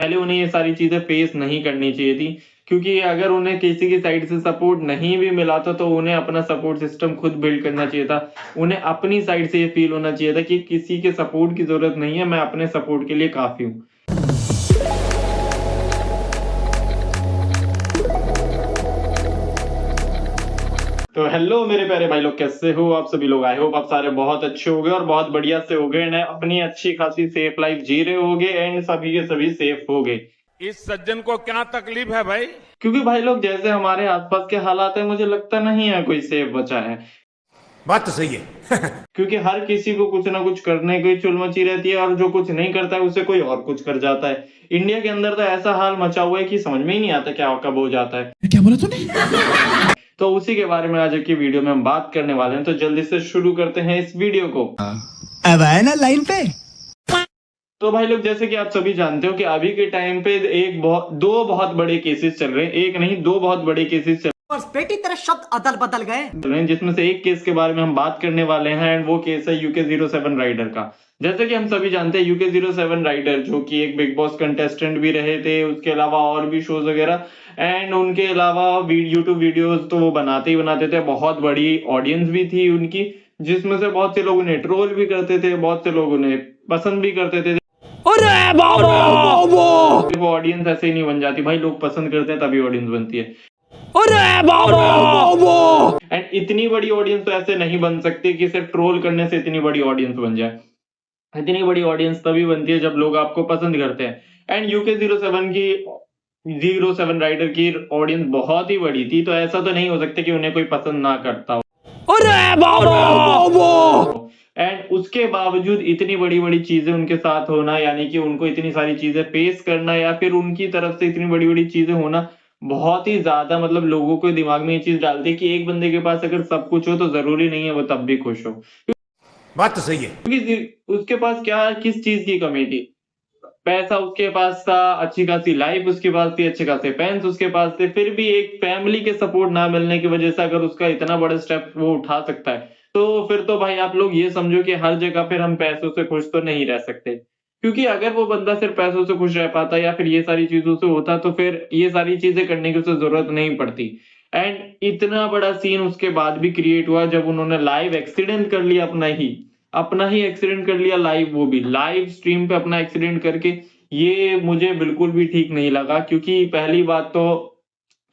पहले उन्हें ये सारी चीजें फेस नहीं करनी चाहिए थी, क्योंकि अगर उन्हें किसी की साइड से सपोर्ट नहीं भी मिला था तो उन्हें अपना सपोर्ट सिस्टम खुद बिल्ड करना चाहिए था। उन्हें अपनी साइड से ये फील होना चाहिए था कि किसी के सपोर्ट की जरूरत नहीं है, मैं अपने सपोर्ट के लिए काफी हूँ। तो हेलो मेरे प्यारे भाई लोग, कैसे हो आप सभी लोग? आई होप आप सारे बहुत अच्छे हो गए और बहुत बढ़िया से हो गए, एंड अपनी अच्छी खासी सेफ लाइफ जी रहे होगे एंड सभी के सभी सेफ हो गए। इस सज्जन को क्या तकलीफ है भाई? क्योंकि भाई लोग जैसे हमारे आसपास के हालात है, मुझे लगता नहीं है कोई सेफ बचा है। बात तो सही है। क्योंकि हर किसी को कुछ ना कुछ करने की चुल मची रहती है और जो कुछ नहीं करता है उसे कोई और कुछ कर जाता है। इंडिया के अंदर तो ऐसा हाल मचा हुआ है कि समझ में ही नहीं आता क्या कब हो जाता है। क्या बोला तूने? तो उसी के बारे में आज की वीडियो में हम बात करने वाले हैं, तो जल्दी से शुरू करते हैं इस वीडियो को। अब आए ना लाइन पे। तो भाई लोग जैसे कि आप सभी जानते हो कि अभी के टाइम पे दो बहुत बड़े केसेस चल रहे हैं, एक नहीं दो बहुत बड़े केसेस चल बेटी तेरे शब्द अदल बदल गए। रहे हैं, जिसमें से एक केस के बारे में हम बात करने वाले हैं एंड वो केस है UK07 राइडर का। जैसे कि हम सभी जानते हैं UK07 राइडर जो कि एक बिग बॉस कंटेस्टेंट भी रहे थे, उसके अलावा और भी शोज वगैरह, एंड उनके अलावा यूट्यूब वीडियोस तो वो बनाते ही बनाते थे, बहुत बड़ी ऑडियंस भी थी उनकी, जिसमें से बहुत से लोग उन्हें ट्रोल भी करते थे, बहुत से लोग उन्हें पसंद भी करते थे। वो ऑडियंस ऐसे ही नहीं बन जाती भाई, लोग पसंद करते हैं तभी ऑडियंस बनती है। एंड इतनी बड़ी ऑडियंस तो ऐसे नहीं बन सकती कि सिर्फ ट्रोल करने से इतनी बड़ी ऑडियंस बन जाए। इतनी बड़ी ऑडियंस तभी बनती है जब लोग आपको पसंद करते हैं। एंड UK07 राइडर की ऑडियंस बहुत ही बड़ी थी, तो ऐसा तो नहीं हो सकता कि उन्हें कोई पसंद ना करता हो। एंड उसके बावजूद इतनी बड़ी बड़ी चीजें उनके साथ होना, यानी कि उनको इतनी सारी चीजें फेस करना या फिर उनकी तरफ से इतनी बड़ी बड़ी चीजें होना, बहुत ही ज्यादा मतलब लोगों को दिमाग में ये चीज डालती है कि एक बंदे के पास अगर सब कुछ हो तो जरूरी नहीं है वो तब भी खुश हो। बात तो सही है। क्योंकि उसके पास क्या किस चीज की कमी थी? पैसा उसके पास था, अच्छी खासी लाइफ उसके पास थी, अच्छे खासे फैंस उसके पास थे, फिर भी एक फैमिली के सपोर्ट ना मिलने की वजह से अगर उसका इतना बड़ा स्टेप वो उठा सकता है, तो फिर तो भाई आप लोग ये समझो कि हर जगह फिर हम पैसों से खुश तो नहीं रह सकते। क्योंकि अगर वो बंदा सिर्फ पैसों से खुश रह पाता या फिर ये सारी चीजों से होता तो फिर ये सारी चीजें करने की उसे जरूरत नहीं पड़ती। एंड इतना बड़ा सीन उसके बाद भी क्रिएट हुआ जब उन्होंने लाइव एक्सीडेंट कर लिया, अपना ही एक्सीडेंट कर लिया लाइव, वो भी लाइव स्ट्रीम पे अपना एक्सीडेंट करके। ये मुझे बिल्कुल भी ठीक नहीं लगा, क्योंकि पहली बात तो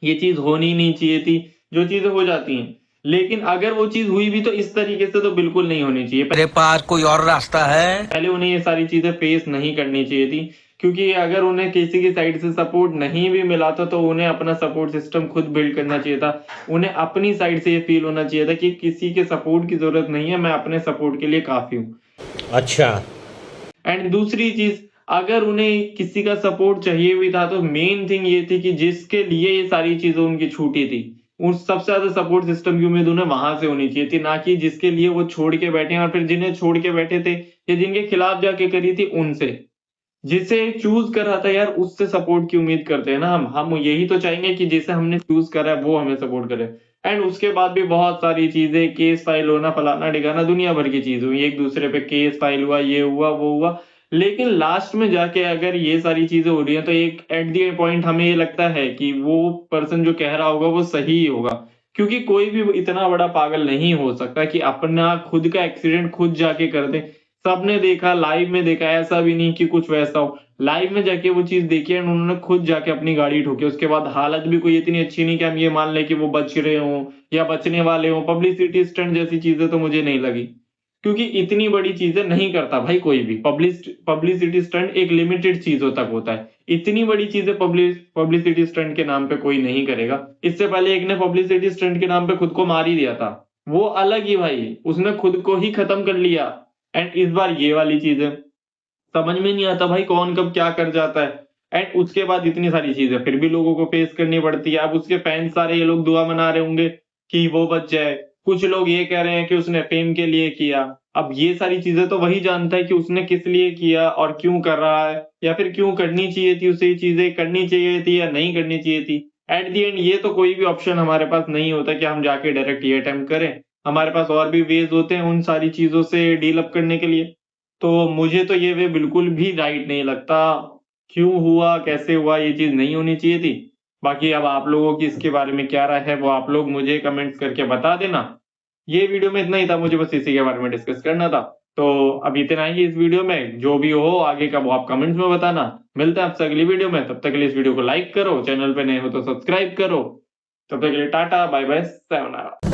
ये चीज होनी नहीं चाहिए थी, जो चीजें हो जाती हैं, लेकिन अगर वो चीज हुई भी तो इस तरीके से तो बिल्कुल नहीं होनी चाहिए। मेरे पास कोई और रास्ता है? पहले उन्हें ये सारी चीजें फेस नहीं करनी चाहिए थी, क्योंकि अगर उन्हें किसी की साइड से सपोर्ट नहीं भी मिला था तो उन्हें अपना सपोर्ट सिस्टम खुद बिल्ड करना चाहिए था। उन्हें अपनी साइड से ये फील होना चाहिए था कि किसी के सपोर्ट की जरूरत नहीं है, मैं अपने सपोर्ट के लिए काफी हूँ। अच्छा। एंड दूसरी चीज, अगर उन्हें किसी का सपोर्ट चाहिए भी था तो मेन थिंग ये थी कि जिसके लिए ये सारी चीजें उनकी छूटी थी, उस सबसे ज्यादा सपोर्ट सिस्टम की उम्मीद उन्हें वहां से होनी चाहिए थी, ना कि जिसके लिए वो छोड़ के बैठे हैं और फिर जिन्हें छोड़ के बैठे थे या जिनके खिलाफ जाके करी थी उनसे। जिसे चूज कर रहा था यार उससे सपोर्ट की उम्मीद करते हैं ना, हम यही तो चाहेंगे कि जिसे हमने चूज करा है वो हमें सपोर्ट करे। एंड उसके बाद भी बहुत सारी चीजें, केस फाइल होना, फलाना ढिकाना, दुनिया भर की चीज हुई, एक दूसरे पे केस फाइल हुआ, ये हुआ वो हुआ, लेकिन लास्ट में जाके अगर ये सारी चीजें हो रही हैं तो एक एट दी पॉइंट हमें ये लगता है कि वो पर्सन जो कह रहा होगा वो सही होगा। क्योंकि कोई भी इतना बड़ा पागल नहीं हो सकता कि अपना खुद का एक्सीडेंट खुद जाके कर दे। सबने देखा, लाइव में देखा, ऐसा भी नहीं कि कुछ वैसा हो, लाइव में जाके वो चीज देखी एंड उन्होंने खुद जाके अपनी गाड़ी ठोकी। उसके बाद हालत भी कोई इतनी अच्छी नहीं कि हम ये मान लें कि वो बच रहे हों या बचने वाले हों। पब्लिसिटी स्टंट जैसी चीजें तो मुझे नहीं लगी, क्योंकि इतनी बड़ी चीजें नहीं करता भाई कोई भी। पब्लिसिटी स्टंट एक लिमिटेड चीजों तक होता है, इतनी बड़ी चीजें पब्लिसिटी स्टंट के नाम पे कोई नहीं करेगा। इससे पहले एक ने पब्लिसिटी स्टंट के नाम पे खुद को मार ही दिया था, वो अलग ही भाई, उसने खुद को ही खत्म कर लिया। एंड इस बार ये वाली चीजें समझ में नहीं आता भाई कौन कब क्या कर जाता है। एंड उसके बाद इतनी सारी चीजें फिर भी लोगों को फेस करनी पड़ती है। अब उसके फैंस सारे ये लोग दुआ मना रहे होंगे कि वो बच जाए, कुछ लोग ये कह रहे हैं कि उसने फेम के लिए किया। अब ये सारी चीजें तो वही जानता है कि उसने किस लिए किया और क्यों कर रहा है, या फिर क्यों करनी चाहिए थी, उसे ये चीजें करनी चाहिए थी या नहीं करनी चाहिए थी। एट दी एंड ये तो कोई भी ऑप्शन हमारे पास नहीं होता कि हम जाके डायरेक्ट ये अटेम्प्ट करें, हमारे पास और भी वेज होते हैं उन सारी चीजों से डील अप करने के लिए। तो मुझे तो ये वे बिल्कुल भी राइट नहीं लगता। क्यों हुआ, कैसे हुआ, ये चीज नहीं होनी चाहिए थी। बाकी अब आप लोगों की इसके बारे में क्या राय है वो आप लोग मुझे कमेंट्स करके बता देना। ये वीडियो में इतना ही था, मुझे बस इसी के बारे में डिस्कस करना था। तो अब इतना ही इस वीडियो में, जो भी हो आगे का वो आप कमेंट्स में बताना। मिलते हैं आपसे अगली वीडियो में, तब तक के लिए इस वीडियो को लाइक करो, चैनल पे नए हो तो सब्सक्राइब करो। तब तक के लिए टाटा बाय बाय, sayonara।